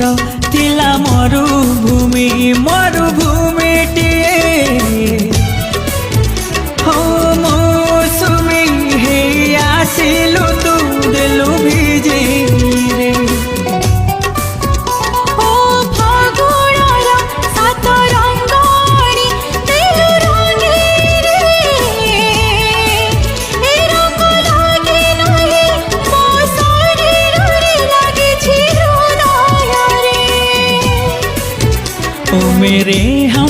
मोर तिला मरुभूमि मरुभूमिटिए हो मौसुमी हे आसिलु तू देलु भिजे रे ओ फागुणर सात रंगणी देलु रंगे रे ए रंग लागे नाही मो शरीररे लागिछि हृदय रे ओ मेरे हम